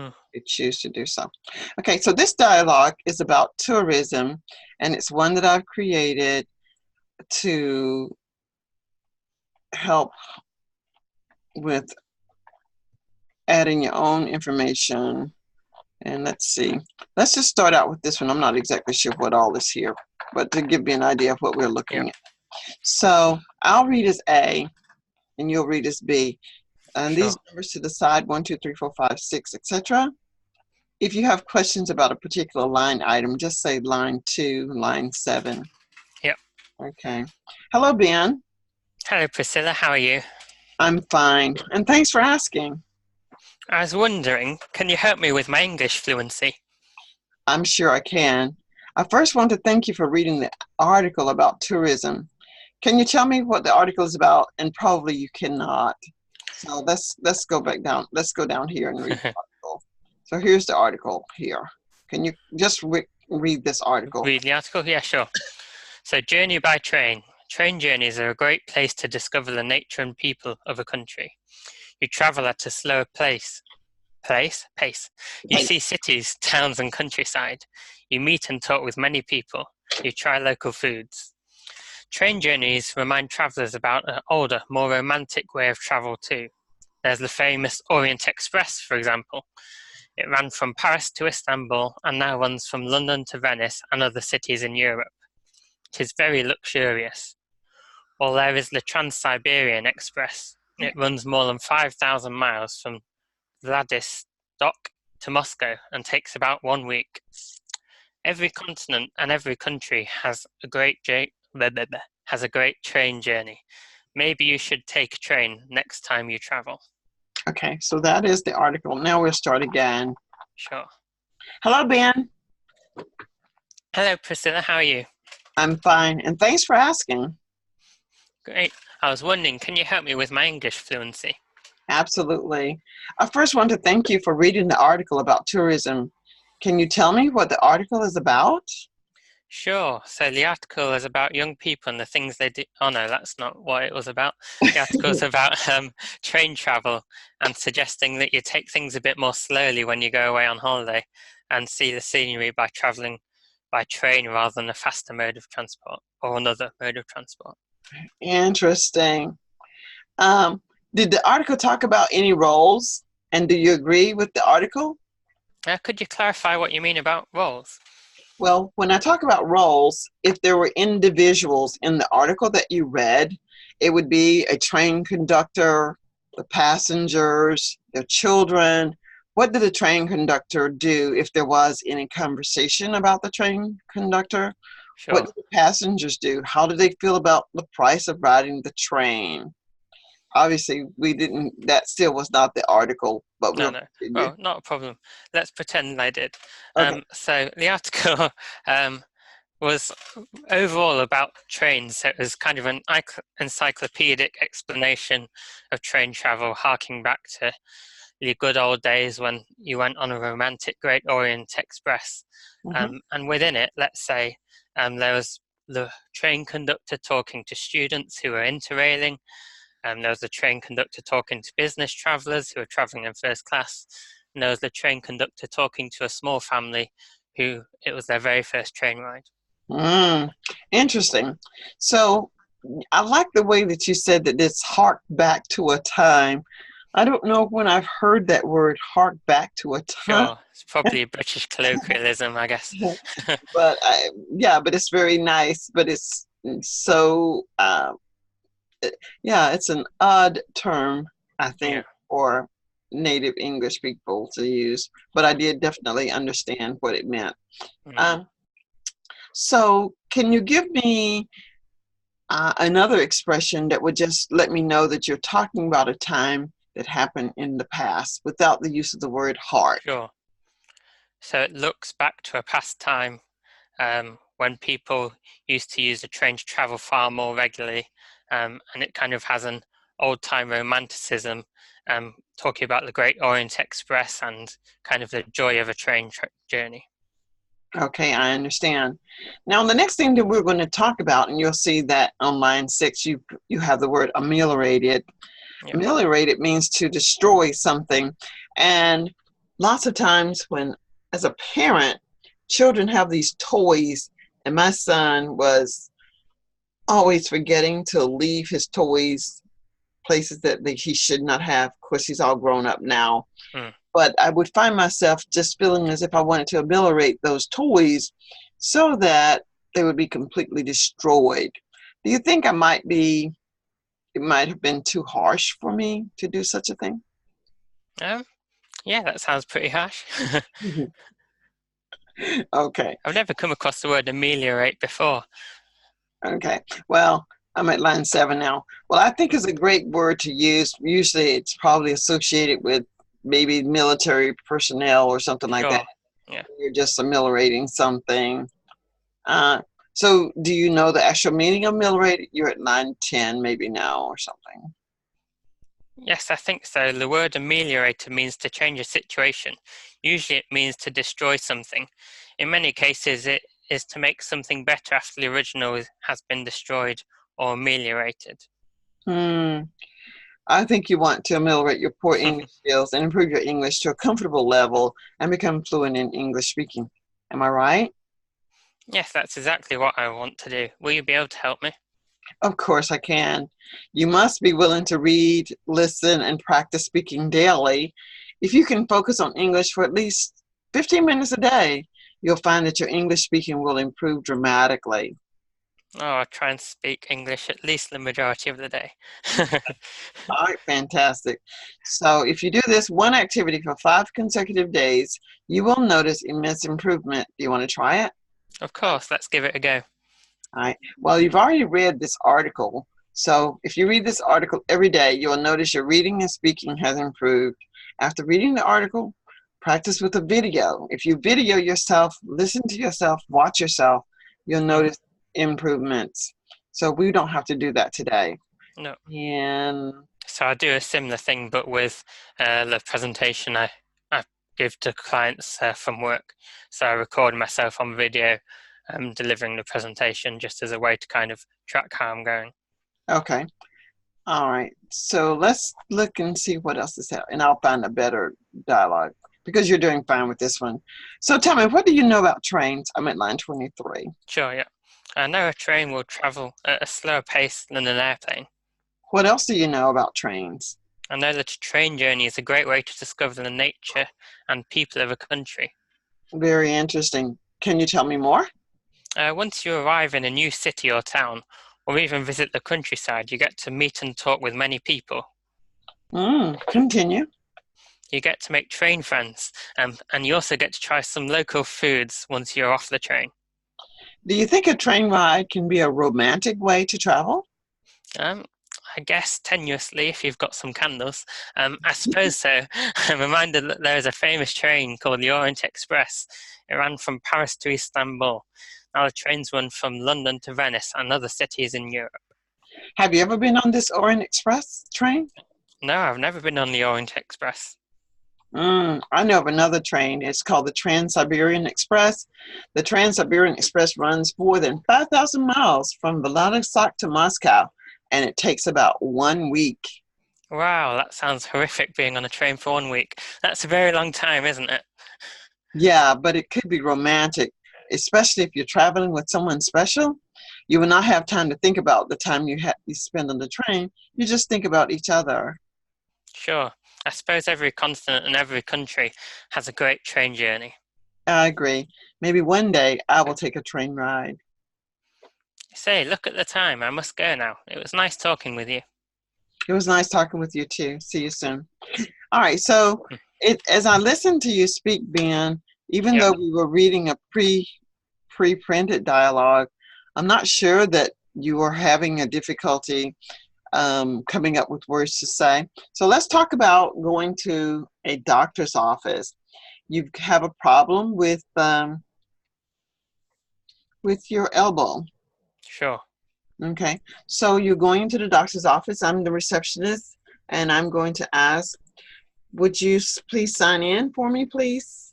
Hmm. You choose to do so. Okay, so this dialogue is about tourism, and it's one that I've created to help with adding your own information. And let's see. Let's just start out with this one. I'm not exactly sure what all is here, but to give you an idea of what we're Yep. looking at. So I'll read as A, and you'll read as B. And these Sure. numbers to the side, 1, 2, 3, 4, 5, 6, etc. If you have questions about a particular line item, just say line 2, line 7. Yep. Okay. Hello, Ben. Hello, Priscilla. How are you? I'm fine, and thanks for asking. I was wondering, can you help me with my English fluency? I'm sure I can. I first want to thank you for reading the article about tourism. Can you tell me what the article is about? And probably you cannot. So let's go back down. Let's go down here and read the article. So here's the article here. Can you just read this article? Read the article? Yeah, sure. So, journey by train. Train journeys are a great place to discover the nature and people of a country. You travel at a slower pace. You Okay. see cities, towns, and countryside. You meet and talk with many people. You try local foods. Train journeys remind travellers about an older, more romantic way of travel too. There's the famous Orient Express, for example. It ran from Paris to Istanbul and now runs from London to Venice and other cities in Europe. It is very luxurious. While there is the Trans-Siberian Express. It runs more than 5,000 miles from Vladivostok to Moscow and takes about 1 week. Every continent and every country has a great train journey. Maybe you should take a train next time you travel. Okay, so that is the article. Now we'll start again. Sure. Hello, Ben. Hello, Priscilla. How are you? I'm fine, and thanks for asking. Great. I was wondering, can you help me with my English fluency? Absolutely. I first want to thank you for reading the article about tourism. Can you tell me what the article is about? Sure. So the article is about young people and the things they do. Oh no, that's not what it was about. The article is about train travel and suggesting that you take things a bit more slowly when you go away on holiday and see the scenery by traveling by train rather than a faster mode of transport or another mode of transport. Interesting. Did the article talk about any roles? And do you agree with the article? Could you clarify what you mean about roles? Well, when I talk about roles, if there were individuals in the article that you read, it would be a train conductor, the passengers, their children. What did the train conductor do if there was any conversation about the train conductor? What Sure. did the passengers do? How did they feel about the price of riding the train? Obviously, we didn't, that still was not the article, but No, we'll no. continue. Well, not a problem. Let's pretend I did. Okay. So the article was overall about trains. So it was kind of an encyclopedic explanation of train travel, harking back to the good old days when you went on a romantic Great Orient Express. Mm-hmm. And within it, let's say, there was the train conductor talking to students who were interrailing. There was the train conductor talking to business travellers who were travelling in first class. And there was the train conductor talking to a small family who it was their very first train ride. Interesting. So I like the way that you said that it's hark back to a time. I don't know when I've heard that word hark back to a time, Sure, it's probably a British colloquialism, I guess. but yeah, but it's very nice. But it's so, yeah, it's an odd term, I Yeah. think, for native English people to use. But I did definitely understand what it meant. Mm. Um, so can you give me another expression that would just let me know that you're talking about a time that happened in the past without the use of the word heart? Sure. So it looks back to a past time when people used to use the train to travel far more regularly, and it kind of has an old-time romanticism, talking about the Great Orient Express and kind of the joy of a train journey. Okay, I understand. Now, the next thing that we're going to talk about, and you'll see that on line 6, you have the word ameliorated. Yeah. Ameliorate, it means to destroy something. And lots of times when, as a parent, children have these toys, and my son was always forgetting to leave his toys places that he should not have. Of course, he's all grown up now. Hmm. But I would find myself just feeling as if I wanted to ameliorate those toys so that they would be completely destroyed. Do you think it might have been too harsh for me to do such a thing? Um, yeah, that sounds pretty harsh. Mhm. Okay, I've never come across the word ameliorate before. okay. Well, I'm at line 7 now. Well, I think it's a great word to use. Usually it's probably associated with maybe military personnel or something like that. Sure. Yeah. You're just ameliorating something. Uh, so do you know the actual meaning of ameliorate? You're at line 10 maybe now or something. Yes, I think so. The word ameliorator means to change a situation. Usually it means to destroy something. In many cases, it is to make something better after the original has been destroyed or ameliorated. Hmm. I think you want to ameliorate your poor English skills and improve your English to a comfortable level and become fluent in English speaking. Am I right? Yes, that's exactly what I want to do. Will you be able to help me? Of course I can. You must be willing to read, listen, and practice speaking daily. If you can focus on English for at least 15 minutes a day, you'll find that your English speaking will improve dramatically. Oh, I'll try and speak English at least the majority of the day. All right, fantastic. So if you do this one activity for 5 consecutive days, you will notice immense improvement. Do you want to try it? Of course, let's give it a go. All right. Well, you've already read this article. So if you read this article every day, you'll notice your reading and speaking has improved. After reading the article, practice with a video. If you video yourself, listen to yourself, watch yourself, you'll Hmm. notice improvements. So we don't have to do that today. No. And So I do a similar thing, but with the presentation I give to clients from work. So I record myself on video delivering the presentation just as a way to kind of track how I'm going. okay. All right. So let's look and see what else is happening. And I'll find a better dialogue because you're doing fine with this one. So tell me, what do you know about trains? I'm at line 23. Sure, yeah. I know a train will travel at a slower pace than an airplane. What else do you know about trains? I know that a train journey is a great way to discover the nature and people of a country. Very interesting. Can you tell me more? Once you arrive in a new city or town, or even visit the countryside, you get to meet and talk with many people. Continue. You get to make train friends, and you also get to try some local foods once you're off the train. Do you think a train ride can be a romantic way to travel? Um, I guess tenuously, if you've got some candles. I suppose so. I'm reminded that there is a famous train called the Orient Express. It ran from Paris to Istanbul. Now the trains run from London to Venice and other cities in Europe. Have you ever been on this Orient Express train? No, I've never been on the Orient Express. I know of another train. It's called the Trans-Siberian Express. The Trans-Siberian Express runs more than 5,000 miles from Vladivostok to Moscow, and it takes about 1 week. Wow, that sounds horrific being on a train for 1 week. That's a very long time, isn't it? Yeah, but it could be romantic, especially if you're traveling with someone special. You will not have time to think about the time you spend on the train. You just think about each other. Sure. I suppose every continent and every country has a great train journey. I agree. Maybe one day I will take a train ride. Say, look at the time. I must go now. It was nice talking with you. It was nice talking with you too. See you soon. All right. So, as I listened to you speak, Ben, even Yep. though we were reading a pre-printed dialogue, I'm not sure that you are having a difficulty coming up with words to say. So let's talk about going to a doctor's office. You have a problem with your elbow. Sure. Okay. So you're going to the doctor's office. I'm the receptionist, and I'm going to ask, would you please sign in for me, please?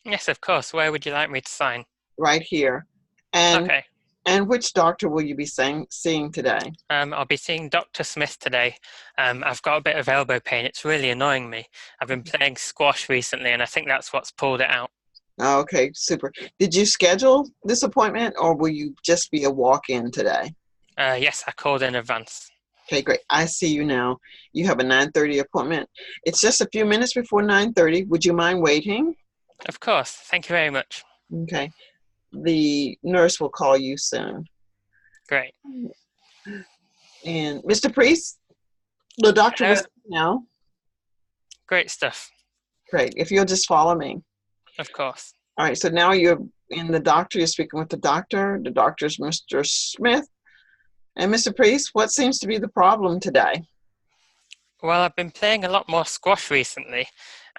Yes, of course. Where would you like me to sign? Right here. And Okay. And which doctor will you be seeing today? I'll be seeing Dr. Smith today. I've got a bit of elbow pain. It's really annoying me. I've been playing squash recently, and I think that's what's pulled it out. Okay, super. Did you schedule this appointment or will you just be a walk-in today? Yes, I called in advance. Okay, great. I see you now. You have a 9:30 appointment. It's just a few minutes before 9:30. Would you mind waiting? Of course. Thank you very much. Okay. The nurse will call you soon. Great. And Mr. Priest, the doctor Hello. was now. Great stuff. Great. If you'll just follow me. Of course. All right. So now you're in the doctor. You're speaking with the doctor. The doctor's Mr. Smith. And Mr. Priest, what seems to be the problem today? Well, I've been playing a lot more squash recently,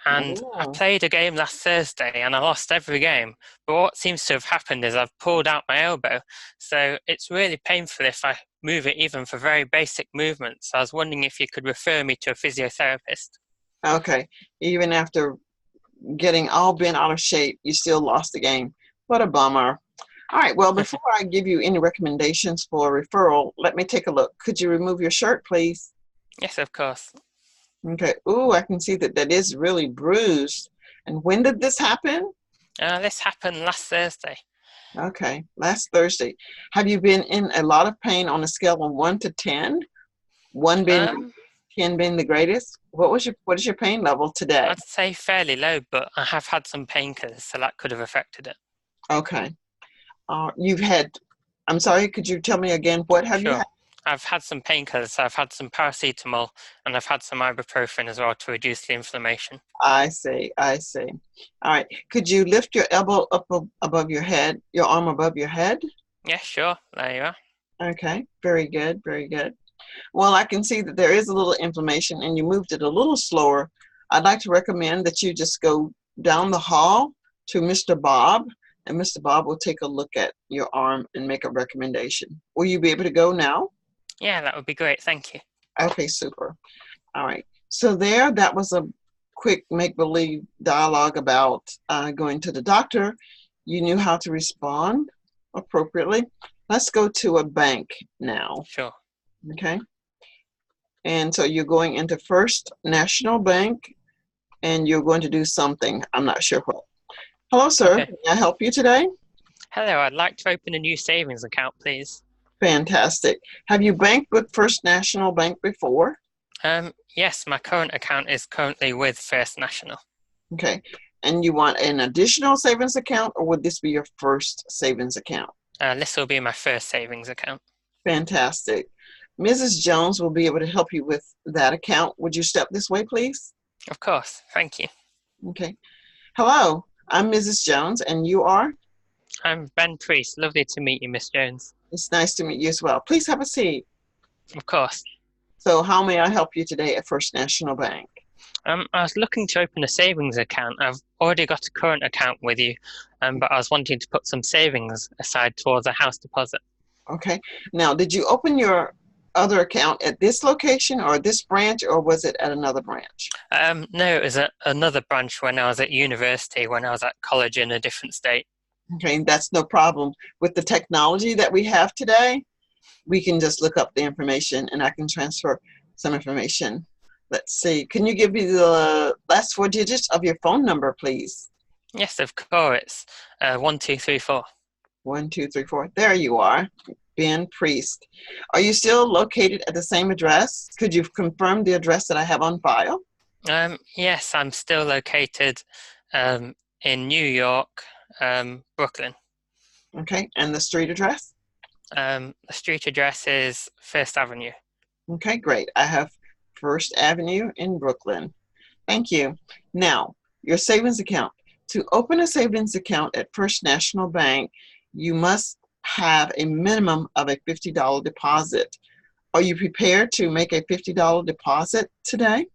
and I Oh, played a game last Thursday and I lost every game. But what seems to have happened is I've pulled out my elbow, so it's really painful if I move it even for very basic movements. I was wondering if you could refer me to a physiotherapist. okay. Even after getting all bent out of shape, you still lost the game. What a bummer. All right. Well, before I give you any recommendations for a referral, let me take a look. Could you remove your shirt, please? Yes, of course. Okay. Ooh, I can see that that is really bruised. And when did this happen? This happened last Thursday. Okay, last Thursday. Have you been in a lot of pain on a scale of 1 to 10? 1 being Um, 10 being the greatest? What is your pain level today? I'd say fairly low, but I have had some painkillers, so that could have affected it. Okay. You've had, I'm sorry, could you tell me again, what have you Sure. had? I've had some painkillers, so I've had some paracetamol and I've had some ibuprofen as well to reduce the inflammation. I see, I see. All right. Could you lift your elbow up above your head, your arm above your head? Yeah, sure. There you are. Okay, very good, very good. Well, I can see that there is a little inflammation and you moved it a little slower. I'd like to recommend that you just go down the hall to Mr. Bob, and Mr. Bob will take a look at your arm and make a recommendation. Will you be able to go now? Yeah, that would be great. Thank you. Okay, super. All right. So there, that was a quick make-believe dialogue about going to the doctor. You knew how to respond appropriately. Let's go to a bank now, Sure. okay? And so you're going into First National Bank and you're going to do something. I'm not sure what. Hello, sir. Okay. May I help you today? Hello, I'd like to open a new savings account, please. Fantastic. Have you banked with First National Bank before? Yes, my current account is currently with First National. Okay. And you want an additional savings account or would this be your first savings account? This will be my first savings account. Fantastic. Mrs. Jones will be able to help you with that account. Would you step this way, please? Of course. Thank you. Okay. Hello, I'm Mrs. Jones, and you are? I'm Ben Priest. Lovely to meet you, Miss Jones. It's nice to meet you as well. Please have a seat. Of course. So, how may I help you today at First National Bank? I was looking to open a savings account. I've already got a current account with you, but I was wanting to put some savings aside towards a house deposit. Okay. Now, did you open your other account at this location or this branch, or was it at another branch? No, it was at another branch when I was at university, when I was at college in a different state. Okay, that's no problem. With the technology that we have today, we can just look up the information and I can transfer some information. Let's see. Can you give me the last 4 digits of your phone number, please? Yes, of course. It's 1234. 1, 2, 3, 4. There you are, Ben Priest. Are you still located at the same address? Could you confirm the address that I have on file? Yes, I'm still located in New York, Brooklyn. Okay, and the street address? The street address is First Avenue. Okay, great. I have First Avenue in Brooklyn. Thank you. Now, your savings account. To open a savings account at First National Bank, you must have a minimum of a $50 deposit. Are you prepared to make a $50 deposit today?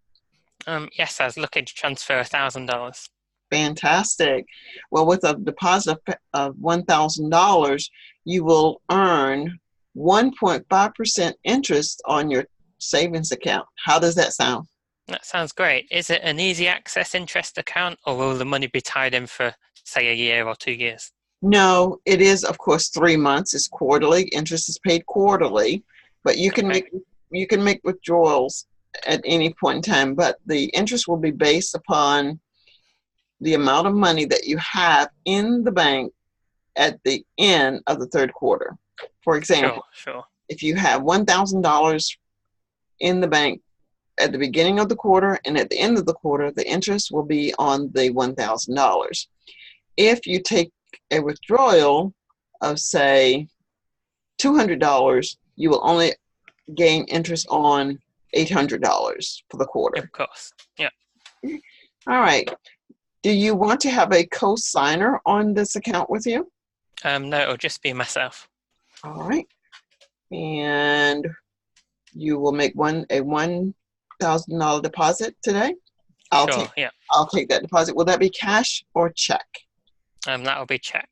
Yes, I was looking to transfer $1,000. Fantastic. Well, with a deposit of $1,000, you will earn 1.5% interest on your savings account. How does that sound? That sounds great. Is it an easy access interest account, or will the money be tied in for, say, a year or 2 years? No, it is, of course, 3 months. It's quarterly. Interest is paid quarterly, but Okay. you can make withdrawals at any point in time. But the interest will be based upon the amount of money that you have in the bank at the end of the third quarter. For Sure, example, sure. if you have $1,000 in the bank at the beginning of the quarter and at the end of the quarter, the interest will be on the $1,000. If you take a withdrawal of, say, $200, you will only gain interest on $800 for the quarter. Of course. Yeah. All right. Do you want to have a co-signer on this account with you? No, it'll just be myself. All right. And you will make a $1,000 deposit today. I'll Sure, take yeah. I'll take that deposit. Will that be cash or check? That'll be check.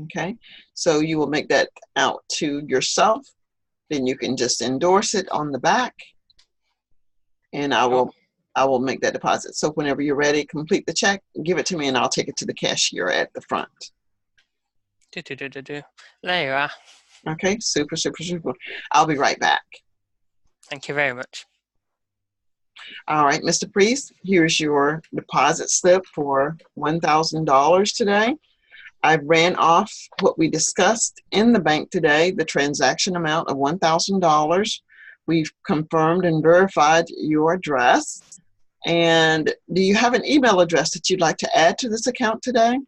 Okay. So you will make that out to yourself. Then you can just endorse it on the back, and Sure. I will make that deposit. So whenever you're ready, complete the check, give it to me, and I'll take it to the cashier at the front. Do. There you are. Okay. Super, super, super. I'll be right back. Thank you very much. All right, Mr. Priest, here's your deposit slip for $1,000 today. I ran off what we discussed in the bank today, the transaction amount of $1,000. We've confirmed and verified your address. And do you have an email address that you'd like to add to this account today?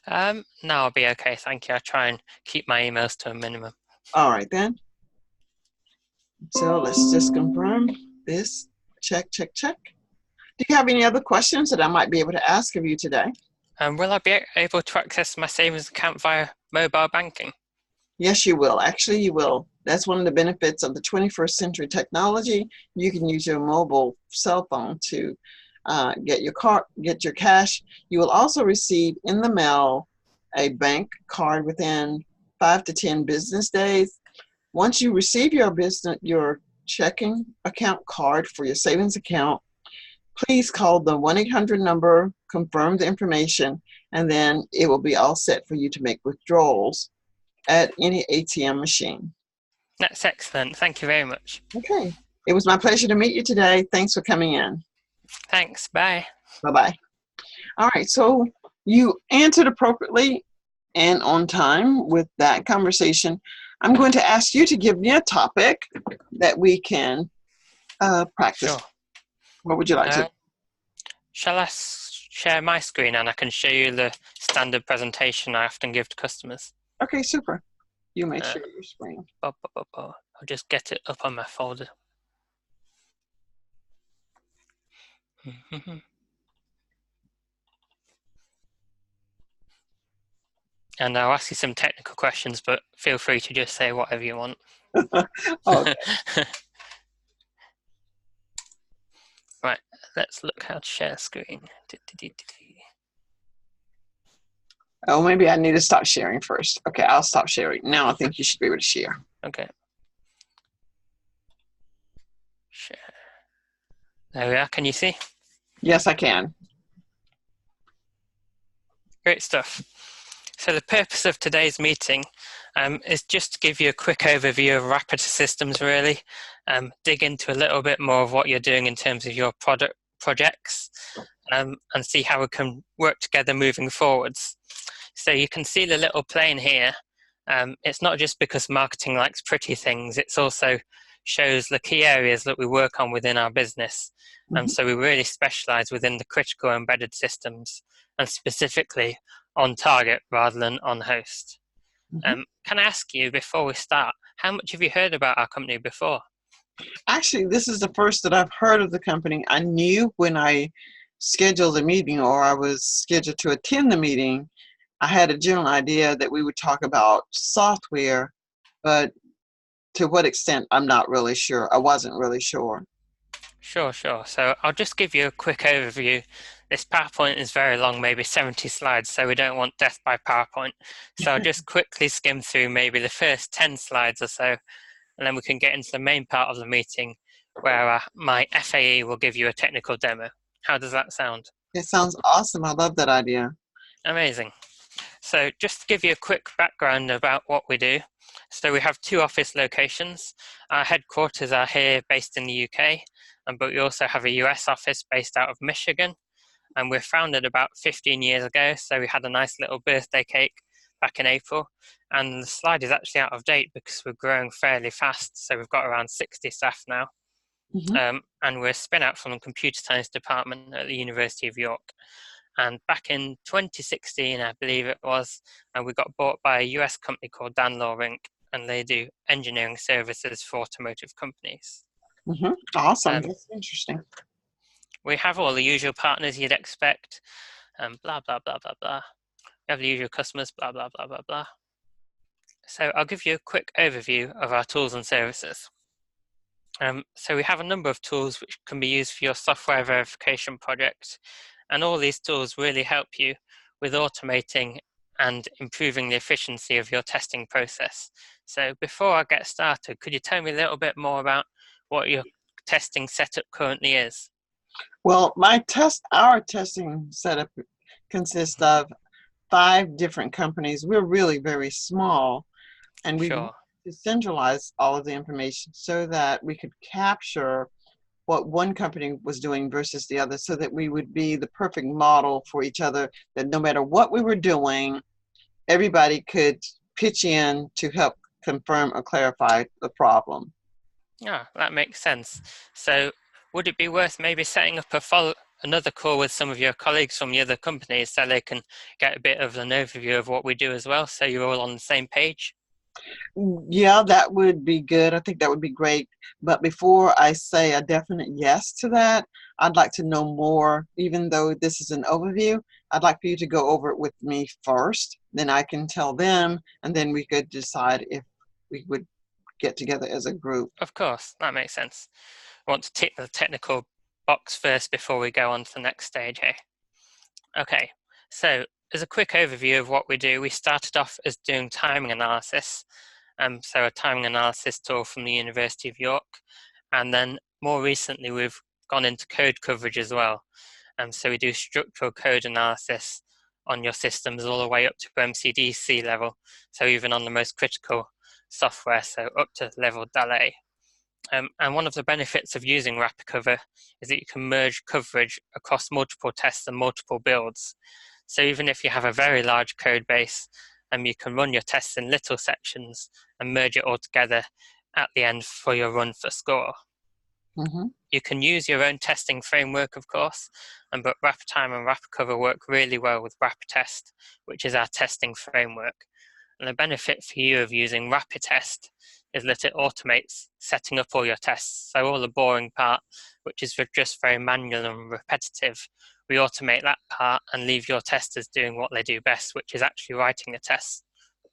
No, I'll be okay, thank you. I try and keep my emails to a minimum. All right, then. So let's just confirm this. Check, check, check. Do you have any other questions that I might be able to ask of you today? Will I be able to access my savings account via mobile banking? Yes, you will. Actually, you will. That's one of the benefits of the 21st century technology. You can use your mobile cell phone to get your cash. You will also receive in the mail a bank card within 5 to 10 business days. Once you receive your checking account card for your savings account, please call the 1-800 number, confirm the information, and then it will be all set for you to make withdrawals at any ATM machine. That's excellent. Thank you very much. Okay. It was my pleasure to meet you today. Thanks for coming in. Thanks. Bye. Bye-bye. All right. So you answered appropriately and on time with that conversation. I'm going to ask you to give me a topic that we can practice. Sure. What would you like to? Shall I share my screen and I can show you the standard presentation I often give to customers? Okay, super. You may share your screen. I'll just get it up on my folder. And I'll ask you some technical questions, but feel free to just say whatever you want. Okay. Right, let's look how to share screen. Oh, maybe I need to stop sharing first. Okay, I'll stop sharing. Now I think you should be able to share. Okay. Share. There we are. Can you see? Yes, I can. Great stuff. So the purpose of today's meeting is just to give you a quick overview of Rapid Systems, really, dig into a little bit more of what you're doing in terms of your projects, and see how we can work together moving forwards. So you can see the little plane here. It's not just because marketing likes pretty things, it's also shows the key areas that we work on within our business. So we really specialize within the critical embedded systems, and specifically on target rather than on host. Can I ask you before we start, how much have you heard about our company before? Actually, this is the first that I've heard of the company. I knew when I scheduled the meeting, or I was scheduled to attend the meeting, I had a general idea that we would talk about software, but to what extent, I'm not really sure. I wasn't really sure. Sure. So I'll just give you a quick overview. This PowerPoint is very long, maybe 70 slides, so we don't want death by PowerPoint. So I'll just quickly skim through maybe the first 10 slides or so, and then we can get into the main part of the meeting where my FAE will give you a technical demo. How does that sound? It sounds awesome. I love that idea. Amazing. So just to give you a quick background about what we do. So we have two office locations. Our headquarters are here based in the UK, but we also have a US office based out of Michigan. And we're founded about 15 years ago, so we had a nice little birthday cake back in April. And the slide is actually out of date because we're growing fairly fast, so we've got around 60 staff now. Mhm. And we're spin out from the computer science department at the University of York. And back in 2016, I believe it was, we got bought by a US company called Dan Law Inc., and they do engineering services for automotive companies. Awesome. Um, That's interesting. we have all the usual partners you'd expect, blah, blah, blah, blah, blah. We have the usual customers, blah, blah, blah, blah, blah. So I'll give you a quick overview of our tools and services. So we have a number of tools which can be used for your software verification project, and all these tools really help you with automating and improving the efficiency of your testing process. So before I get started, could you tell me a little bit more about what your testing setup currently is? Well, our testing setup consists of 5 different companies. We're really very small, and we wanted Sure, to centralize all of the information so that we could capture what one company was doing versus the other, so that we would be the perfect model for each other, that no matter what we were doing, everybody could pitch in to help confirm or clarify the problem. yeah, that makes sense. So would it be worth maybe setting up another call with some of your colleagues from the other companies so they can get a bit of an overview of what we do as well, so you're all on the same page? Yeah, that would be good. I think that would be great. But before I say a definite yes to that, I'd like to know more. Even though this is an overview, I'd like for you to go over it with me first. Then I can tell them, and then we could decide if we would get together as a group. Of course, that makes sense. I want to tick the technical box first before we go on to the next stage here. Okay, so as a quick overview of what we do, we started off as doing timing analysis, so a timing analysis tool from the University of York, and then more recently we've gone into code coverage as well. So we do structural code analysis on your systems all the way up to MCDC level, so even on the most critical software, so up to level DAL-A. And one of the benefits of using RapidCover is that you can merge coverage across multiple tests and multiple builds. So even if you have a very large code base, you can run your tests in little sections and merge it all together at the end for your run for score. Hmm. You can use your own testing framework, of course, but RapidTime and RapidCover work really well with RapidTest, which is our testing framework. And the benefit for you of using RapidTest is that it automates setting up all your tests. So all the boring part, which is just very manual and repetitive, we automate that part and leave your testers doing what they do best, which is actually writing the tests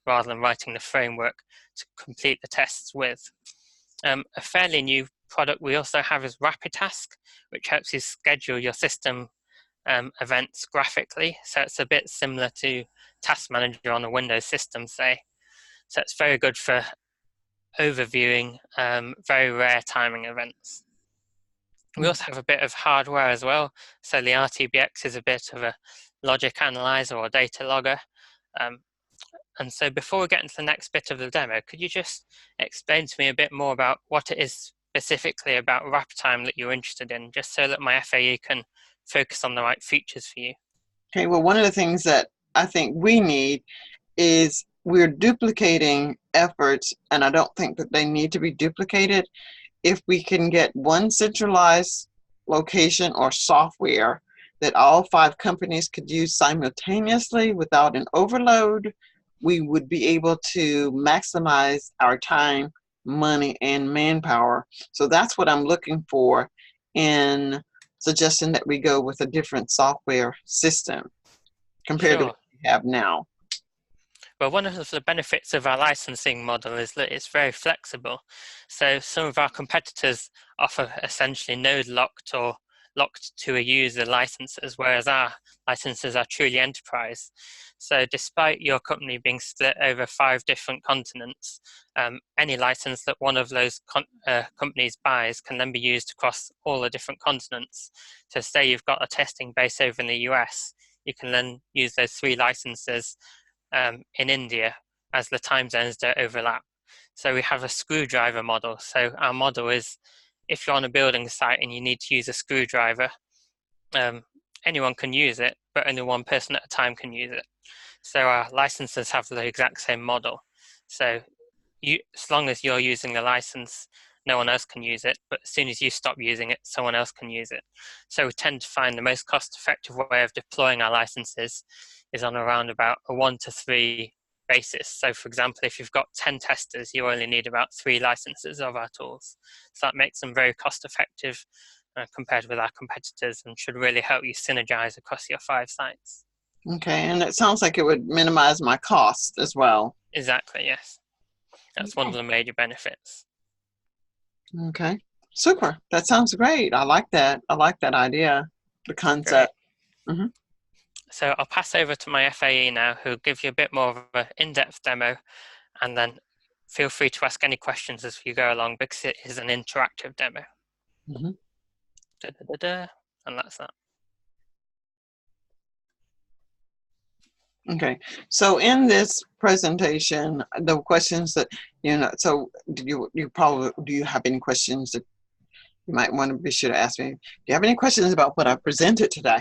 rather than writing the framework to complete the tests with. A fairly new product we also have is RapidTask, which helps you schedule your system events graphically. So it's a bit similar to Task Manager on a Windows system, say. So it's very good for overviewing very rare timing events. We also have a bit of hardware as well. So the RTBX is a bit of a logic analyzer or data logger. Um, and so before we get into the next bit of the demo, could you just explain to me a bit more about what it is specifically about RapidTime that you're interested in, just so that my FAE can focus on the right features for you? Okay, well, one of the things that I think we need is we're duplicating efforts, and I don't think that they need to be duplicated. If we can get one centralized location or software that all 5 companies could use simultaneously without an overload, we would be able to maximize our time, money, and manpower. So that's what I'm looking for in suggesting that we go with a different software system compared to what Sure. we have now. Well, one of the benefits of our licensing model is that it's very flexible. So some of our competitors offer essentially node locked or locked to a user licenses, whereas our licenses are truly enterprise. So despite your company being split over 5 different continents, any license that one of those companies buys can then be used across all the different continents. So say you've got a testing base over in the US, you can then use those 3 licenses in India, as the time zones don't overlap. So we have a screwdriver model. So our model is, if you're on a building site and you need to use a screwdriver, um, anyone can use it, but only one person at a time can use it. So our licenses have the exact same model. So as long as you're using the license, no one else can use it. But as soon as you stop using it, someone else can use it. So we tend to find the most cost-effective way of deploying our licenses is on around about a 1-to-3 basis. So for example, if you've got 10 testers, you only need about 3 licenses of our tools. So that makes them very cost-effective compared with our competitors, and should really help you synergize across your 5 sites. Okay, and it sounds like it would minimize my cost as well. Exactly, yes. That's one of the major benefits. Okay, super. That sounds great. I like that. I like that idea, the Great. concept. Hmm. So I'll pass over to my FAE now, who'll give you a bit more of an in-depth demo, and then feel free to ask any questions as you go along, because it is an interactive demo. Hmm. And that's that. Okay, so in this presentation, the questions that, so do you have any questions that you might want to be sure to ask me? Do you have any questions about what I presented today?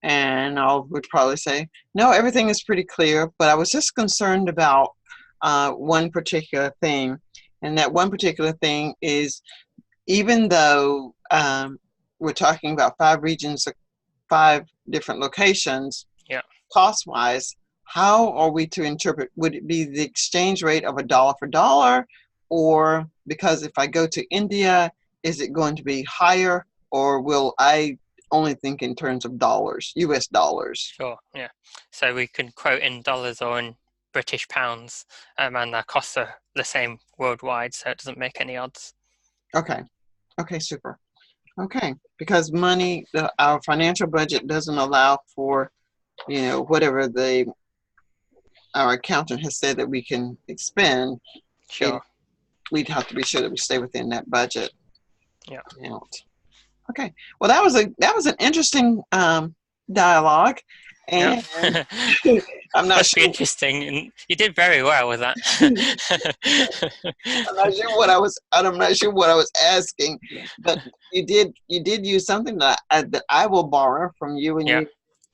And I would probably say, no, everything is pretty clear, but I was just concerned about one particular thing. And that one particular thing is, even though we're talking about 5 regions, 5 different locations, Yeah. cost-wise, how are we to interpret? Would it be the exchange rate of $1 for dollar? Or because if I go to India, is it going to be higher? Or will I only think in terms of dollars, US dollars? Sure, yeah. So we can quote in dollars or in British pounds, and our costs are the same worldwide, so it doesn't make any odds. Okay. Okay, super. Okay, because money, our financial budget doesn't allow for, whatever our accountant has said that we can expend. Sure. We'd have to be sure that we stay within that budget Yeah. amount. Okay, well, that was an interesting dialogue, Yeah. and I'm not Must be sure. interesting, and you did very well with that. I'm not sure what I was asking, but you did use something that I will borrow from you, Yeah.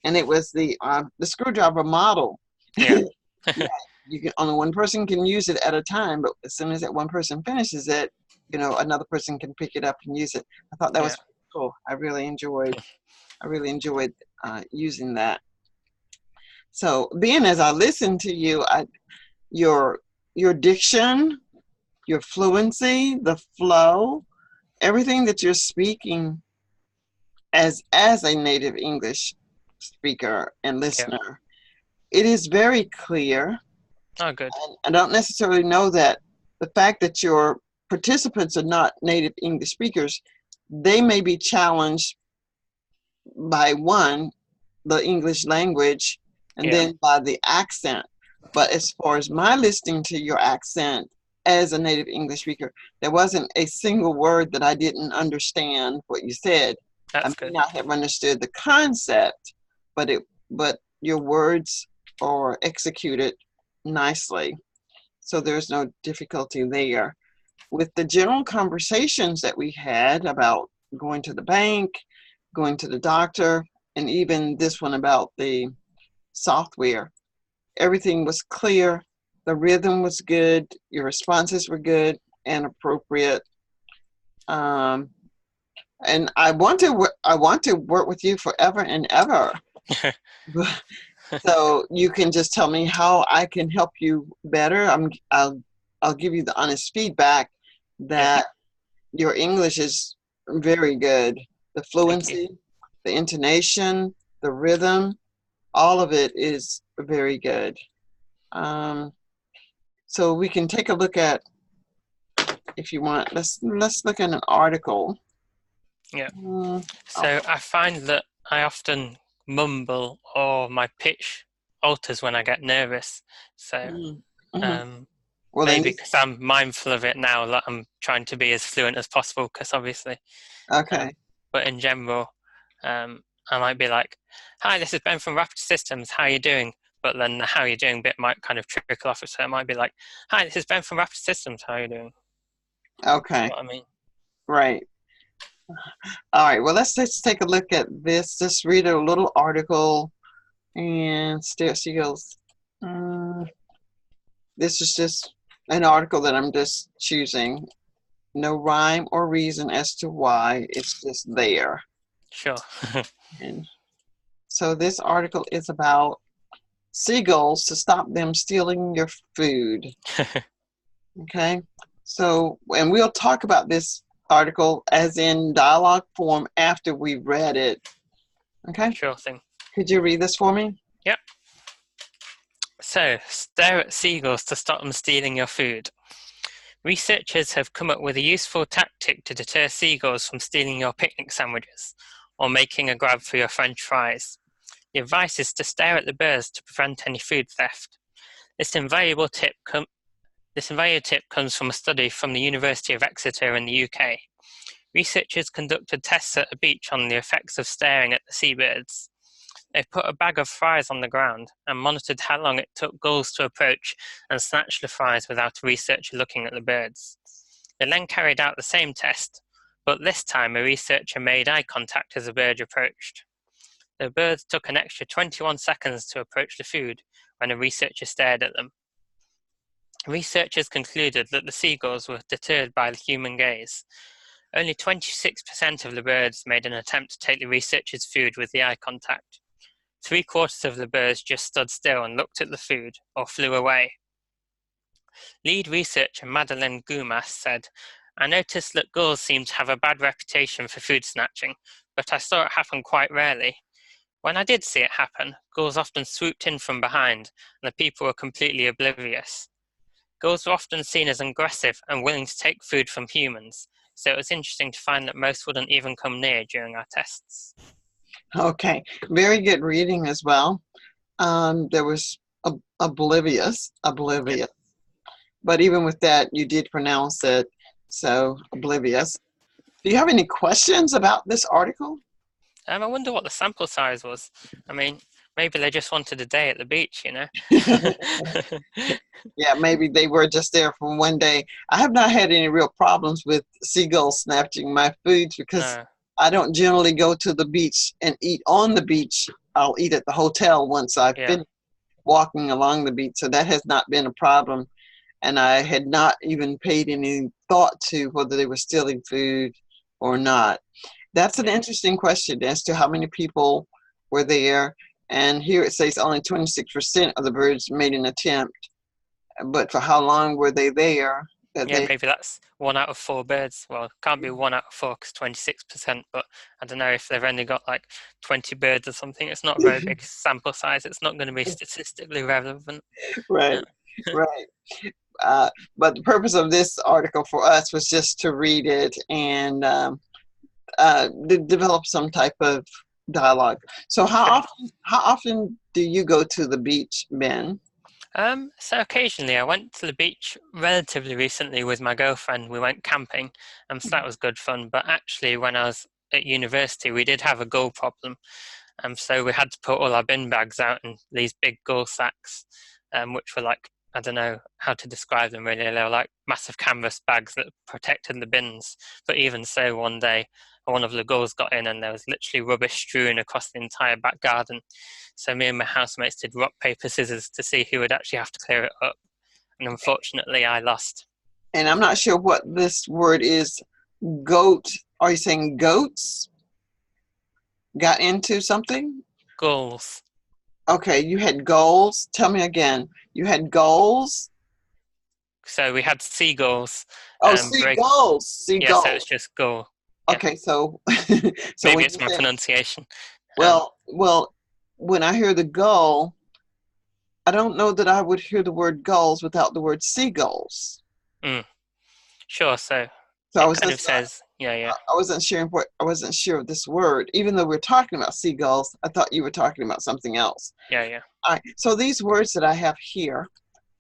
and it was the screwdriver model. Yeah. Yeah, you can only one person can use it at a time, but as soon as that one person finishes it, another person can pick it up and use it. I thought that Yeah. was cool. I really enjoyed using that. So being as I listened to you, your your diction, your fluency, the flow, everything that you're speaking as a native English speaker and Yeah. listener, it is very clear. Oh, good. I don't necessarily know that the fact that your participants are not native English speakers, they may be challenged by the English language, and Yeah. then by the accent. But as far as my listening to your accent as a native English speaker, there wasn't a single word that I didn't understand what you said. I That's may good. not have understood the concept, but your words are executed nicely. So there's no difficulty there. With the general conversations that we had about going to the bank, going to the doctor, and even this one about the software, everything was clear. The rhythm was good. Your responses were good and appropriate. Um, and I want to work with you forever and ever. So you can just tell me how I can help you better. I'll give you the honest feedback Yeah. that your English is very good. The Thank you. fluency, the intonation, the rhythm, all of it is very good. Um, so we can take a look at, if you want, let's look at an article. Yeah. Mm, So I find that I often mumble or my pitch alters when I get nervous. So mm, mhm. um, Well, then, maybe because I'm mindful of it now, that I'm trying to be as fluent as possible, because obviously, okay. but in general, I might be like, "Hi, this is Ben from Rapid Systems. How are you doing?" but then the how you're doing bit might kind of trickle off. So it might be like, "Hi, this is Ben from Rapid Systems. How are you doing?" Okay, What I mean. right. All right, well, let's take a look at this. Just read a little article and she goes, this is just an article that I'm just choosing. No rhyme or reason as to why, it's just there. Sure. And so this article is about seagulls to stop them stealing your food. Okay, so, and we'll talk about this article as in dialogue form after we've read it. Okay, Sure thing. could you read this for me? Yep. So, stare at seagulls to stop them stealing your food. Researchers have come up with a useful tactic to deter seagulls from stealing your picnic sandwiches or making a grab for your French fries. The advice is to stare at the birds to prevent any food theft. This invaluable tip comes from a study from the University of Exeter in the UK. Researchers conducted tests at a beach on the effects of staring at the seabirds. They put a bag of fries on the ground and monitored how long it took gulls to approach and snatch the fries without a researcher looking at the birds. They then carried out the same test, but this time a researcher made eye contact as a bird approached. The birds took an extra 21 seconds to approach the food when a researcher stared at them. Researchers concluded that the seagulls were deterred by the human gaze. Only 26% of the birds made an attempt to take the researcher's food with the eye contact. 3/4 of the birds just stood still and looked at the food or flew away. Lead researcher Madeleine Goumas said, "I noticed that gulls seem to have a bad reputation for food snatching, but I saw it happen quite rarely. When I did see it happen, gulls often swooped in from behind, and the people were completely oblivious. Gulls were often seen as aggressive and willing to take food from humans, so it was interesting to find that most wouldn't even come near during our tests." Okay, very good reading as well. There was oblivious, Yep. but even with that, you did pronounce it, so oblivious. Do you have any questions about this article? I wonder what the sample size was. I mean, maybe they just wanted a day at the beach, you know? Yeah, maybe they were just there for one day. I have not had any real problems with seagulls snatching my foods because No. I don't generally go to the beach and eat on the beach. I'll eat at the hotel once I've Yeah. been walking along the beach, so that has not been a problem. And I had not even paid any thought to whether they were stealing food or not. That's an Yeah. interesting question as to how many people were there. And here it says only 26% of the birds made an attempt. But for how long were they there? That Yeah, they maybe that's 1 out of 4 birds. Well, it can't be 1 out of 4 because 26%, but I don't know if they've only got like 20 birds or something. It's not a very big sample size. It's not going to be statistically relevant. right, Yeah. right. But the purpose of this article for us was just to read it and develop some type of dialogue. So Sure. how often do you go to the beach, Ben? So occasionally I went to the beach relatively recently with my girlfriend. We went camping, so that was good fun. But actually, when I was at university, we did have a gull problem. So we had to put all our bin bags out in these big gull sacks, which were like, I don't know how to describe them really. They were like massive canvas bags that protected the bins. But even so, one day, one of the gulls got in and there was literally rubbish strewn across the entire back garden. So me and my housemates did rock, paper, scissors to see who would actually have to clear it up. And unfortunately, I lost. And I'm not sure what this word is. Goat. Are you saying goats got into something? Gulls. Okay, you had goals. Tell me again. You had goals. So we had seagulls Oh, break. seagulls. Yeah, so it's Seagulls. just gull. Yeah, Okay, so so maybe when it's you my say, pronunciation. Um, well, when I hear the gull, I don't know that I would hear the word gulls without the word seagulls. mm, sure. So So it kind of says, I wasn't sure what I wasn't sure of this word. Even though we're talking about seagulls, I thought you were talking about something else. yeah. All right. So these words that I have here,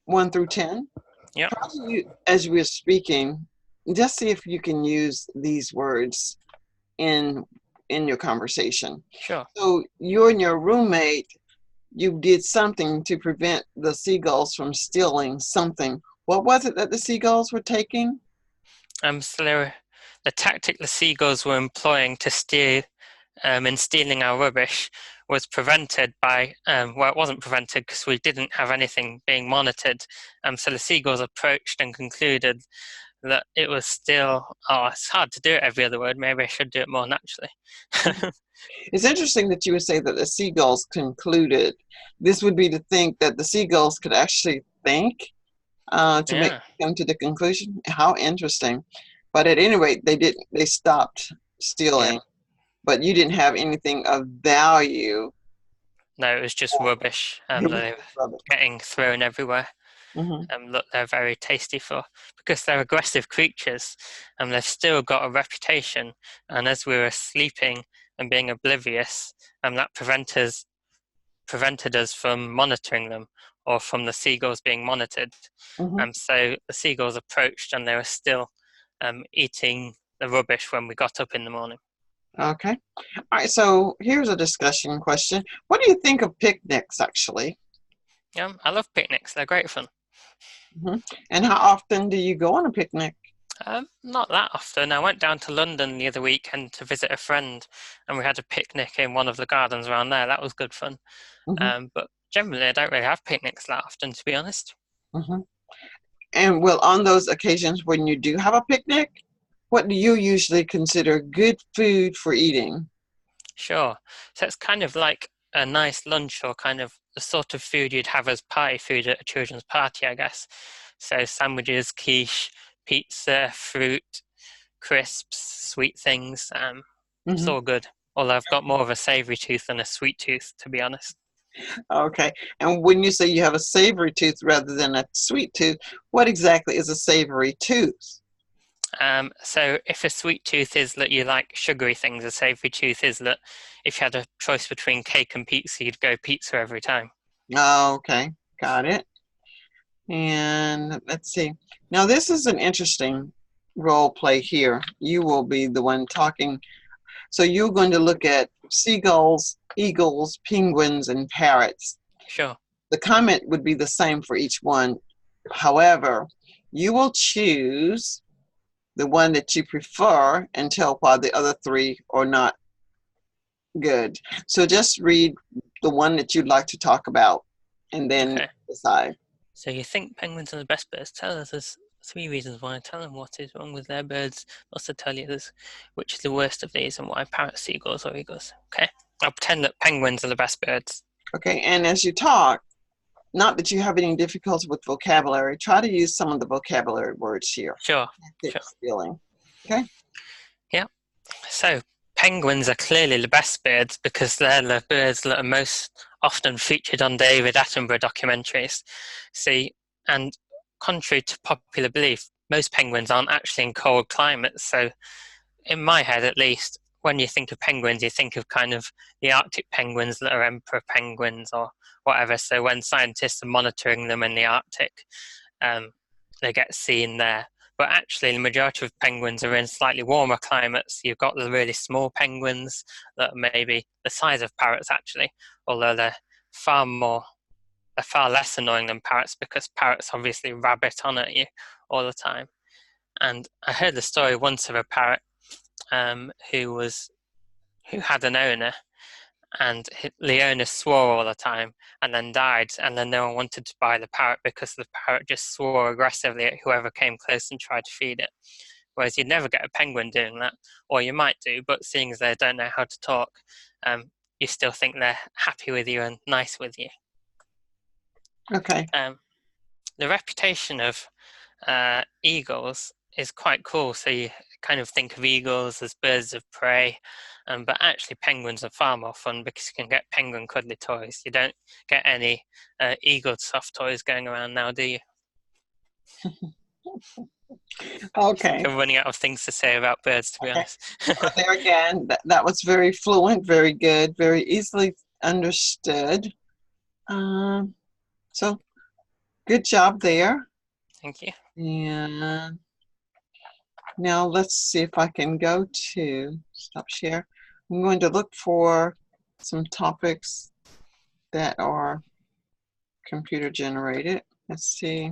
1 through 10, Yep, try to use, as we're speaking, just see if you can use these words in your conversation. sure. So you and your roommate you did something to prevent the seagulls from stealing something. What was it that the seagulls were taking? So the tactic the seagulls were employing to steal in stealing our rubbish was prevented by, well, it wasn't prevented because we didn't have anything being monitored. So the seagulls approached and concluded that it was still, oh, it's hard to do it every other word. Maybe I should do it more naturally. It's interesting that you would say that the seagulls concluded. This would be to think that the seagulls could actually think to make Yeah, come to the conclusion. How interesting. But at any rate, they didn't. They stopped yeah. stealing. But you didn't have anything of value. No, it was just rubbish It was they were rubbish. getting thrown everywhere. Hmm. Look, they're very tasty for because they're aggressive creatures, and they've still got a reputation. And as we were sleeping and being oblivious, that prevented us from monitoring them or from the seagulls being monitored. Hmm. So the seagulls approached, and they were still eating the rubbish when we got up in the morning. Okay. All right. So here's a discussion question. What do you think of picnics, actually? Yeah, I love picnics. They're great fun. Hmm. And how often do you go on a picnic? Not that often. I went down to London the other weekend to visit a friend, and we had a picnic in one of the gardens around there. That was good fun. Hmm. But generally, I don't really have picnics that often, to be honest. Hmm. And well, on those occasions when you do have a picnic, what do you usually consider good food for eating? Sure. So it's kind of like a nice lunch or kind of the sort of food you'd have as party food at a children's party, I guess. So sandwiches, quiche, pizza, fruit, crisps, sweet things. It's Hmm. all good. Although I've got more of a savory tooth than a sweet tooth, to be honest. Okay. And when you say you have a savory tooth rather than a sweet tooth, what exactly is a savory tooth? So if a sweet tooth is that you like sugary things, a savory tooth is that if you had a choice between cake and pizza, you'd go pizza every time. Okay. Got it. And let's see. Now, this is an interesting role play here. You will be the one talking. So you're going to look at seagulls, eagles, penguins, and parrots. Sure. The comment would be the same for each one. However, you will choose the one that you prefer and tell why the other three are not good. So just read the one that you'd like to talk about and then Okay. decide. So you think penguins are the best birds? Tell us there's three reasons why. Tell them what is wrong with their birds. Also tell you this, which is the worst of these and why parrots, seagulls, or eagles. Okay? I'll pretend that penguins are the best birds. Okay, and as you talk, not that you have any difficulty with vocabulary, try to use some of the vocabulary words here. Sure. Thick Sure. stealing. Okay? Yeah. So penguins are clearly the best birds because they're the birds that are most often featured on David Attenborough documentaries. See, and contrary to popular belief, most penguins aren't actually in cold climates. So in my head at least, when you think of penguins, you think of kind of the Arctic penguins that are emperor penguins or whatever. So when scientists are monitoring them in the Arctic, um, they get seen there. But actually, the majority of penguins are in slightly warmer climates. You've got the really small penguins that are maybe the size of parrots, actually, although they're far less annoying than parrots because parrots obviously rabbit on at you all the time. And I heard the story once of a parrot who had an owner, and the owner swore all the time and then died, and then no one wanted to buy the parrot because the parrot just swore aggressively at whoever came close and tried to feed it. Whereas you'd never get a penguin doing that, or you might do, but seeing as they don't know how to talk, you still think they're happy with you and nice with you. Okay. Um, the reputation of eagles is quite cool. So you kind of think of eagles as birds of prey, but actually penguins are far more fun because you can get penguin cuddly toys. You don't get any eagle soft toys going around now, do you? I think Okay. I'm running out of things to say about birds, to be Okay. honest. Well, there again, that was very fluent, very good, very easily understood. Um, so good job there. Thank you. And now let's see if I can go to stop share. I'm going to look for some topics that are computer generated. Let's see.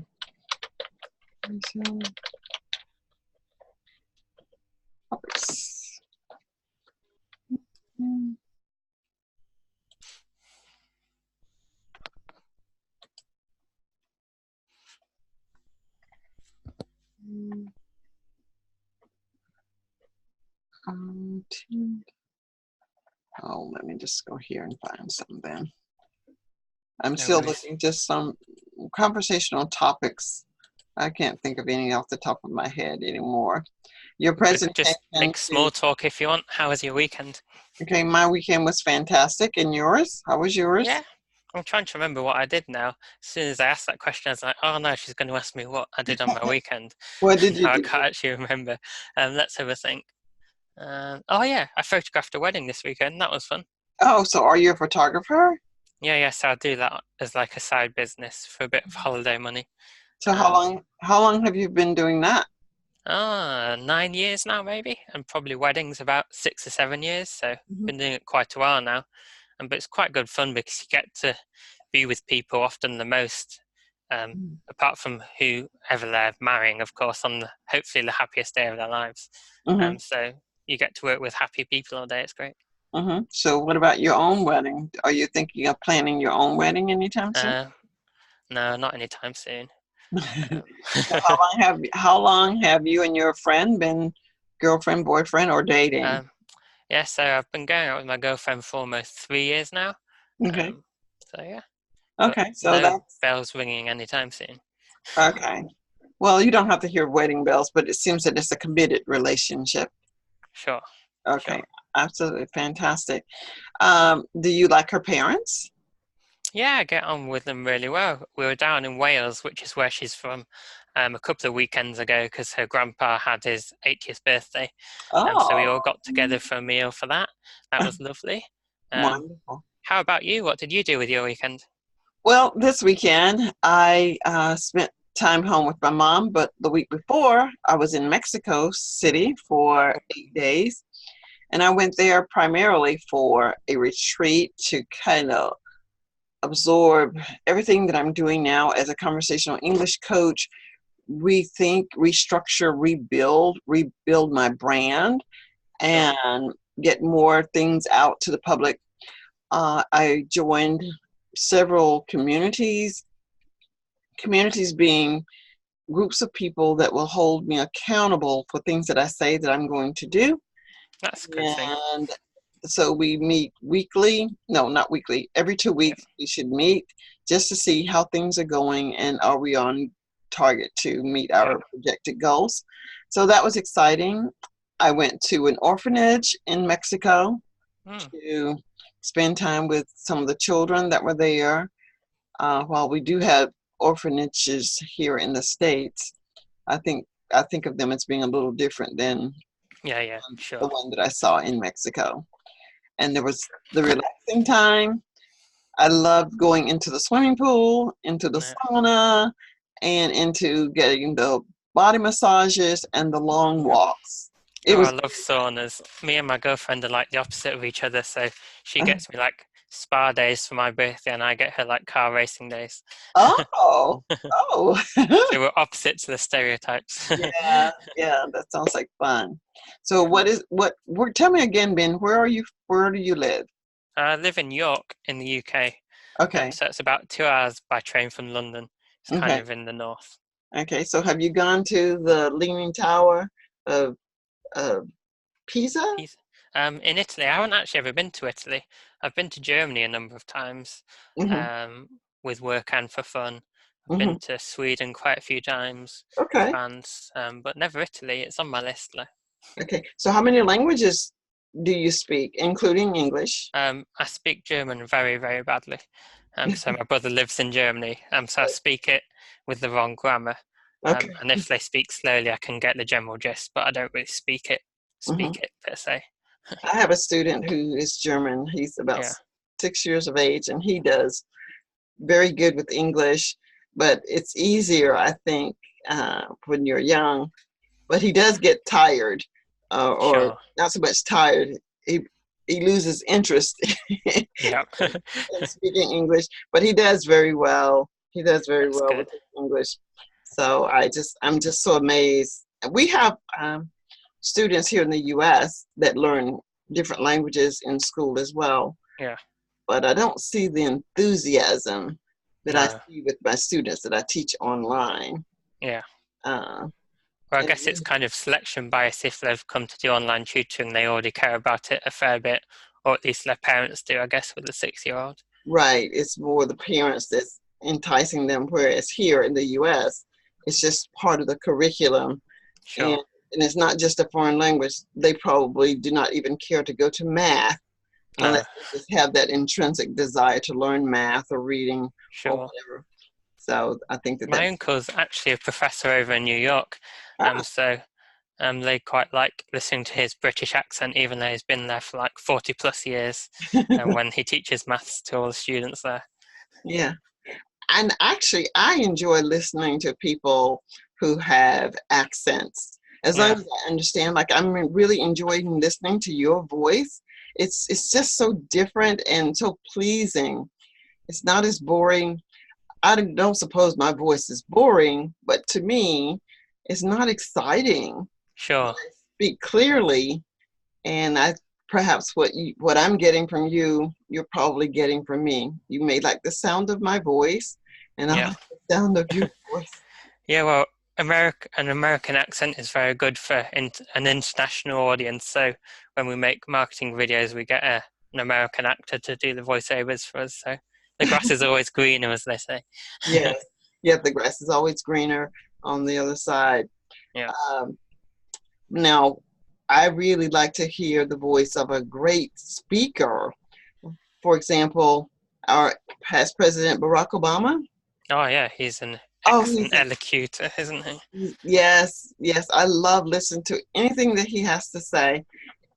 Topics. Oh, let me just go here and find something. I'm No still worries. looking just some conversational topics. I can't think of any off the top of my head anymore. Your But just presentation make to, small talk if you want. How was your weekend? okay, my weekend was fantastic. And yours? How was yours? Yeah, I'm trying to remember what I did now. As soon as I asked that question, I was like, oh no, she's going to ask me what I did on my weekend. What did you Now I do? can't actually remember. Let's have a think. Oh yeah, I photographed a wedding this weekend. That was fun. Oh, so are you a photographer? Yeah, so I do that as like a side business for a bit of holiday money. So Um, how long have you been doing that? 9 years now maybe, and probably weddings about 6 or 7 years. So Mhm. been doing it quite a while now. But it's quite good fun because you get to be with people often the most, um, apart from whoever they're marrying, of course, on hopefully the happiest day of their lives. Mm-hmm. So you get to work with happy people all day. It's great. Mm-hmm. So what about your own wedding? Are you thinking of planning your own wedding anytime soon? Uh, no, not anytime soon. Um, So how long have you and your friend been girlfriend, boyfriend, or dating? um, yeah, so I've been going out with my girlfriend for almost 3 years now. Okay. Um, so yeah, but Okay. So no that's bells ringing anytime soon. okay. Well, you don't have to hear wedding bells, but it seems that it's a committed relationship. Sure, Okay. sure. Absolutely fantastic. Do you like her parents? Yeah, I get on with them really well. We were down in Wales, which is where she's from, a couple of weekends ago because her grandpa had his 80th birthday. So we Oh, all got together for a meal for that. That was lovely. Um, wonderful. how about you? What did you do with your weekend? Well, this weekend I spent time home with my mom, but the week before I was in Mexico City for 8 days. And I went there primarily for a retreat to kind of absorb everything that I'm doing now as a conversational English coach, rethink, restructure, rebuild my brand, Sure. and get more things out to the public. I joined several communities being groups of people that will hold me accountable for things that I say that I'm going to do. That's a good thing. And so we meet weekly, no, not weekly, every two Yeah, weeks we should meet just to see how things are going and are we on target to meet sure. our projected goals. So that was exciting. I went to an orphanage in Mexico Mm, to spend time with some of the children that were there. While we do have orphanages here in the States, I think I think of them as being a little different than yeah, the sure. one that I saw in Mexico. And there was the relaxing time. I loved going into the swimming pool, into the Yeah. sauna, and into getting the body massages and the long Mm. walks. It Oh, I was love saunas. Me and my girlfriend are like the opposite of each other. So she gets me like spa days for my birthday, and I get her like car racing days. oh, oh. So we're opposite to the stereotypes. Yeah, yeah, that sounds like fun. So Yeah. tell me again, Ben, where do you live? I live in York in the UK. Okay, So it's about 2 hours by train from London. It's kind okay, of in the north. okay. So have you gone to the Leaning Tower of Pisa? He's in Italy. I haven't actually ever been to Italy. I've been to Germany a number of times, Hmm. with work and for fun. I've Hmm. been to Sweden quite a few times, Okay, France, but never Italy. It's on my list though. okay. So how many languages do you speak, including English? I speak German very, very badly. So my brother lives in Germany, so I speak it with the wrong grammar. Okay. And if they speak slowly, I can get the general gist, but I don't really Hmm. speak it per se. I have a student who is German. He's about Yeah, 6 years of age, and he does very good with English, but it's easier, I think, when you're young. But he does get tired, or sure. not so much tired. he loses interest Yeah. in speaking English, but he does very well. He does very That's well with good. his English. So I'm just so amazed. We have students here in the U.S. that learn different languages in school as well, Yeah. but I don't see the enthusiasm that I No. see with my students that I teach online. Yeah. Uh, Well, I and guess it's kind of selection bias. If they've come to do online tutoring, they already care about it a fair bit, or at least their parents do, I guess, with a 6-year-old. right, it's more the parents that's enticing them, whereas here in the U.S., it's just part of the curriculum, and Sure. and it's not just a foreign language. They probably do not even care to go to math No. unless they just have that intrinsic desire to learn math or reading or Sure. whatever. So I think that My that's uncle's actually a professor over in New York, ah, so they quite like listening to his British accent, even though he's been there for like 40 plus years, and when he teaches maths to all the students there. yeah. And actually, I enjoy listening to people who have accents. As long Yeah. as I understand, like I'm really enjoying listening to your voice. It's just so different and so pleasing. It's not as boring. I don't suppose my voice is boring, but to me, it's not exciting. But Sure. I speak clearly, and I perhaps what I'm getting from you, you're probably getting from me. You may like the sound of my voice, and I Yeah. like the sound of your voice. Yeah, well, an American accent is very good for an international audience. So when we make marketing videos, we get an American actor to do the voiceovers for us. So the grass is always greener, as they say. Yes, yeah, the grass is always greener on the other side. Yeah. Um, Now, I really like to hear the voice of a great speaker. For example, our past President Barack Obama. Oh, yeah, he's an Oh, excellent elocutor, isn't he? yes, yes. I love listening to anything that he has to say.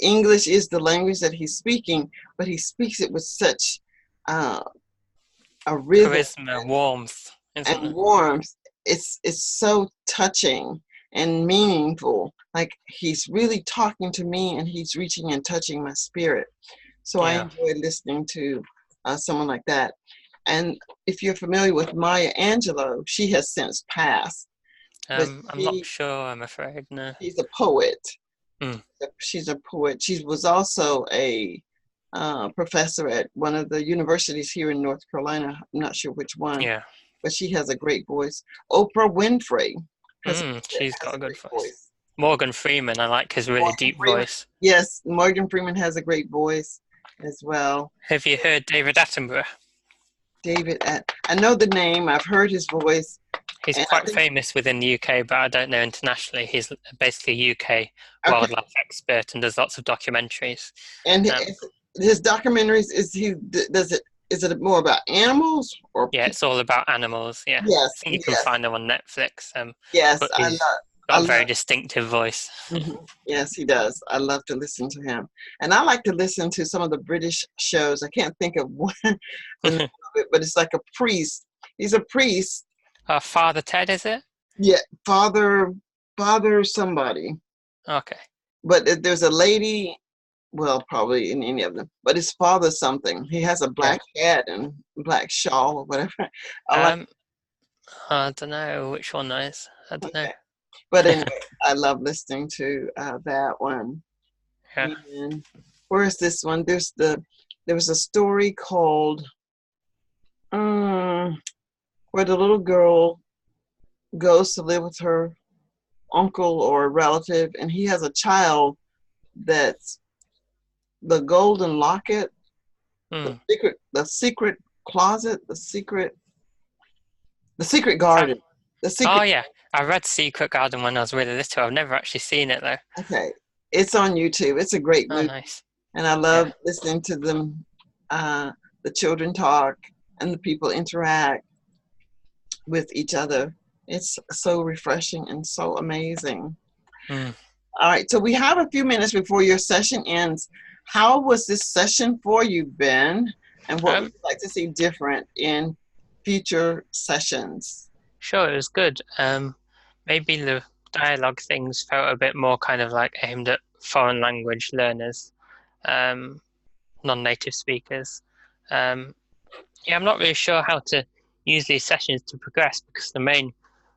English is the language that he's speaking, but he speaks it with such uh, a rhythm Charisma, warmth, isn't and it? warmth. It's so touching and meaningful. Like he's really talking to me, and he's reaching and touching my spirit. So I Yeah. enjoy listening to someone like that. And if you're familiar with Maya Angelou, she has since passed, but I'm not sure, I'm afraid, no. she's a poet. Hmm. She's a poet. She was also a professor at one of the universities here in North Carolina. I'm not sure which one, Yeah. but she has a great voice. Oprah Winfrey has, She's has got a a good great voice. voice. Morgan Freeman, I like his really Morgan deep Freeman, voice. yes, Morgan Freeman has a great voice as well. Have you heard David Attenborough? I know the name. I've heard his voice, He's and I quite think famous within the UK, but I don't know internationally. He's basically a UK okay. wildlife expert and does lots of documentaries. And Um, his documentaries does it? Is it more about animals or yeah, people? it's all about animals. Yeah, I Yes, think you can yes, find him on Netflix. yes. But he's I got a love. very distinctive voice. Yes, he does. I love to listen to him, and I like to listen to some of the British shows. I can't think of one, the name of it, but it's like a priest. He's a priest. Father Ted, is it? Yeah, father somebody. Okay. But there's a lady. Well, probably in any of them, but his father something. He has a Yeah. black hat and black shawl or whatever. I like. Um, I don't know which one that is. I don't know. Okay. But anyway, I love listening to that one. Yeah. And where is this one? There was a story called um, where the little girl goes to live with her uncle or a relative, and he has a child that's the golden locket, Hmm. the secret closet, the secret Is that? garden, the Oh secret. yeah, I read Secret Garden when I was really little. I've never actually seen it though. Okay, it's on YouTube. It's a great Oh movie, nice. and I Yeah. love listening to them. The children talk and the people interact with each other. It's so refreshing and so amazing. Hmm. All right, so we have a few minutes before your session ends. How was this session for you, Ben? And what would Um, you like to see different in future sessions? sure, it was good. Maybe the dialogue things felt a bit more kind of like aimed at foreign language learners. Um, non-native speakers. Um, yeah, I'm not really sure how to use these sessions to progress because the main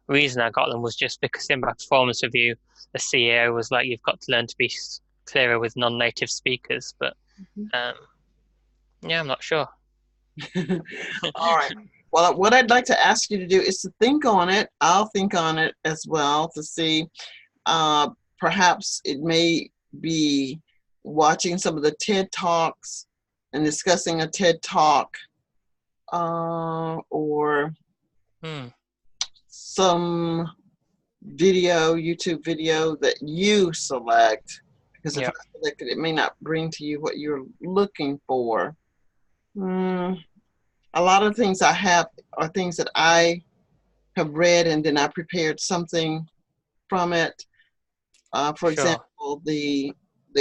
reason I got them was just because in my performance review, the CEO was like, "You've got to learn to be clearer with non-native speakers." But um, yeah, I'm not sure. All right. Well, what I'd like to ask you to do is to think on it. I'll think on it as well to see. Uh, Perhaps it may be watching some of the TED Talks and discussing a TED Talk, or Hmm. some YouTube video that you select. Because if I Yeah, select it, it may not bring to you what you're looking for. Mm, a lot of things I have are things that I have read and then I prepared something from it. For sure. example, the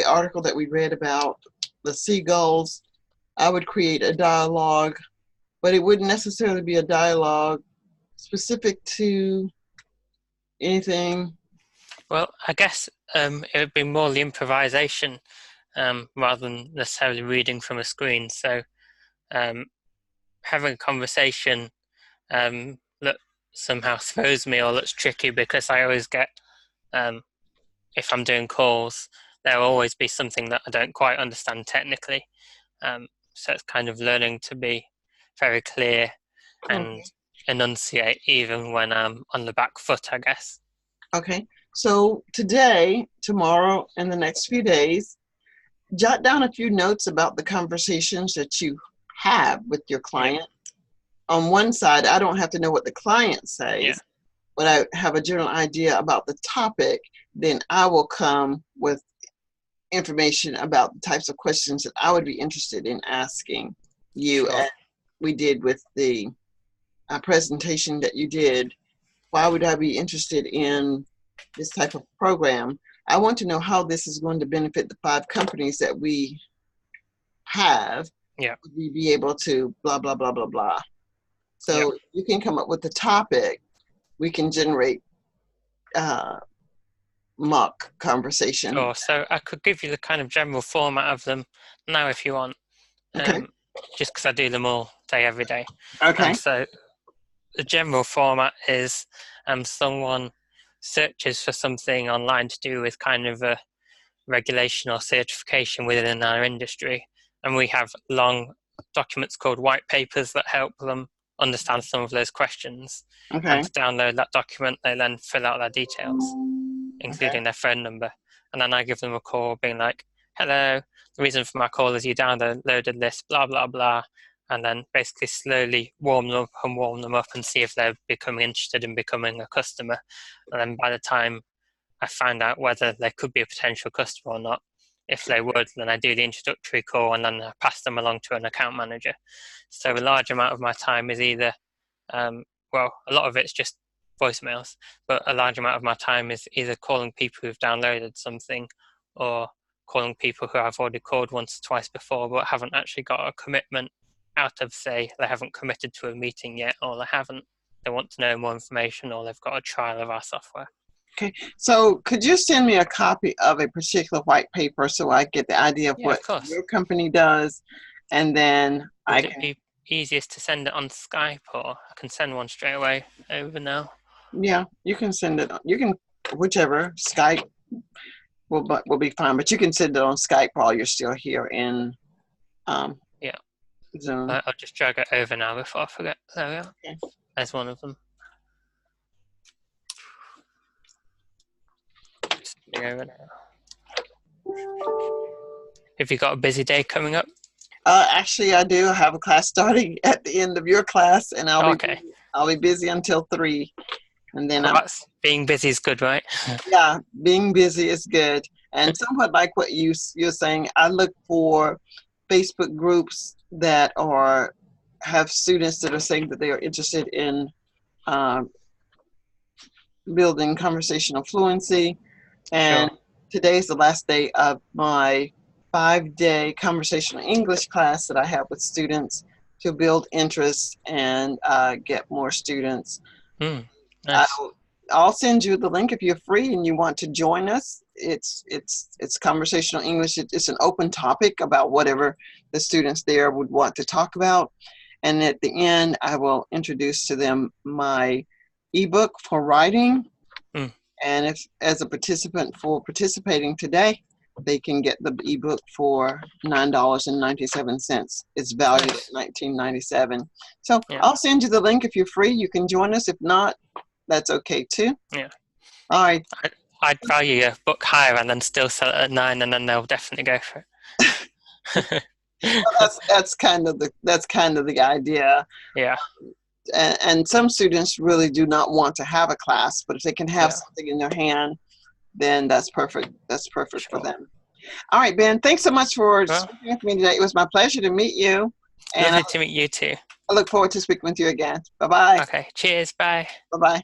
article that we read about the seagulls, I would create a dialogue, but it wouldn't necessarily be a dialogue specific to anything. Well, I guess it would be more the improvisation rather than necessarily reading from a screen. So um, having a conversation that somehow throws me or looks tricky because I always get, if I'm doing calls, there'll always be something that I don't quite understand technically. So it's kind of learning to be very clear and Okay. enunciate even when I'm on the back foot, I guess. Okay. So today, tomorrow, and the next few days, jot down a few notes about the conversations that you have with your Yeah, client. On one side, I don't have to know what the client yeah, says, but I have a general idea about the topic. Then I will come with information about the types of questions that I would be interested in asking you, sure. as we did with the presentation that you did. Why would I be interested in this type of program? I want to know how this is going to benefit the 5 companies that we have. Yeah, Would we be able to blah, blah, blah, blah, blah. yeah, So you can come up with the topic. We can generate uh, mock conversation. sure. So I could give you the kind of general format of them now if you want, Okay. um, just because I do them all day, every day. Okay. So the general format is someone searches for something online to do with kind of a regulation or certification within our industry, and we have long documents called white papers that help them understand some of those questions. And Okay. to download that document, they then fill out their details, Okay. including their phone number. And then I give them a call being like, "Hello, the reason for my call is you downloaded this, blah, blah, blah." And then basically slowly warm them up and see if they're becoming interested in becoming a customer. And then by the time I find out whether they could be a potential customer or not, if they would, then I do the introductory call and then I pass them along to an account manager. So a large amount of my time is either a lot of it's just voicemails, but a large amount of my time is either calling people who've downloaded something or calling people who I've already called once or twice before but haven't actually got a commitment out of, say, they haven't committed to a meeting yet, or they want to know more information, or they've got a trial of our software. Okay. So could you send me a copy of a particular white paper so I get the idea of Yeah, what of course. your company does, and then I Would it can, be easiest to send it on Skype, or I can send one straight away over now? yeah, you can send it. You can, whichever. Skype will be fine, but you can send it on Skype while you're still here in um, Yeah, Zoom. I'll just drag it over now before I forget. There we are. Okay. There's one of them. Just over now. Have you got a busy day coming up? Actually, I do have a class starting at the end of your class, and Okay. I'll be busy until 3, and then Well, I'm, that's being busy is good, right? yeah, being busy is good. And somewhat like what you're saying, I look for Facebook groups that are have students that are saying that they are interested in uh, building conversational fluency. And Sure. today's the last day of my 5-day conversational English class that I have with students to build interest and get more students. Hmm. Nice. I'll, I'll send you the link if you're free and you want to join us. it's conversational English. It's an open topic about whatever the students there would want to talk about. And at the end, I will introduce to them my ebook for writing. Mm. And if, as a participant for participating today, they can get the ebook for $9.97. It's valued Nice. at $19.97. So Yeah. I'll send you the link. If you're free, you can join us. If not, that's okay too. Yeah. All right. I'd value your book higher and then still sell it at 9, and then they'll definitely go for it. That's kind of the idea. Yeah. And some students really do not want to have a class, but if they can have Yeah. something in their hand, then that's perfect. That's perfect for Sure. them. All right, Ben, thanks so much for Well, speaking with me today. It was my pleasure to meet you. And lovely to meet you too. I look forward to speaking with you again. Bye-bye. Okay. Cheers. Bye. Bye-bye.